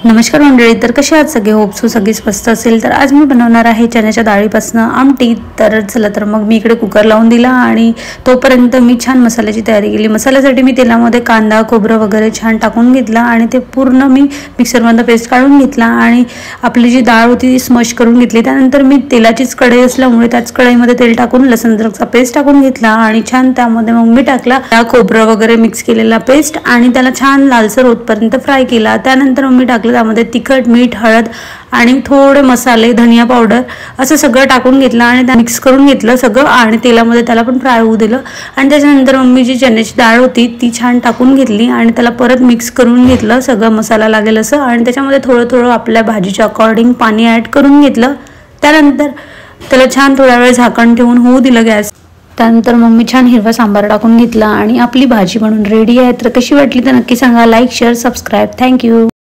नमस्कार मंडळी, तर कसे आहात सगळे? होप्सो सगळी स्वस्त असेल. तर आज मी बनवणार आहे चण्याच्या डाळीपासून आमटी. तर चला, तर मग मी इकडे कुकर लावून दिला आणि तोपर्यंत मी छान मसाल्याची तयारी केली. मसाल्यासाठी मी तेलामध्ये कांदा खोबरं वगैरे छान टाकून घेतला आणि ते पूर्ण मी मिक्सरमधून पेस्ट काढून घेतला आणि आपली जी डाळ होती ती स्मॅश करून घेतली. त्यानंतर मी तेलाचीच कढई असल्यामुळे त्याच कढईमध्ये तेल टाकून लसूण अद्रकचा पेस्ट टाकून घेतला आणि छान त्यामध्ये मग मी टाकला खोबरं वगैरे मिक्स केलेला पेस्ट आणि त्याला छान लालसर होतपर्यंत फ्राय केला. त्यानंतर मी टाकलं त्यामध्ये तिखट, मीठ, हळद आणि थोडे मसाले, धनिया पावडर असं सगळं टाकून घेतलं आणि त्या मिक्स करून घेतलं सगळं आणि तेलामध्ये त्याला पण फ्राय होऊ दिलं. आणि त्याच्यानंतर मी जी चण्याची डाळ होती ती छान टाकून घेतली आणि त्याला परत मिक्स करून घेतलं सगळं मसाला लागेल असं. आणि त्याच्यामध्ये थोडं थोडं आपल्या भाजीच्या अकॉर्डिंग पाणी ॲड करून घेतलं. त्यानंतर त्याला छान थोडा वेळ झाकण ठेवून होऊ दिलं गॅस. त्यानंतर मग मी छान हिरवा सांबार टाकून घेतला आणि आपली भाजी बनून रेडी आहे. तर कशी वाटली तर नक्की सांगा. Like, share, subscribe. थँक्यू.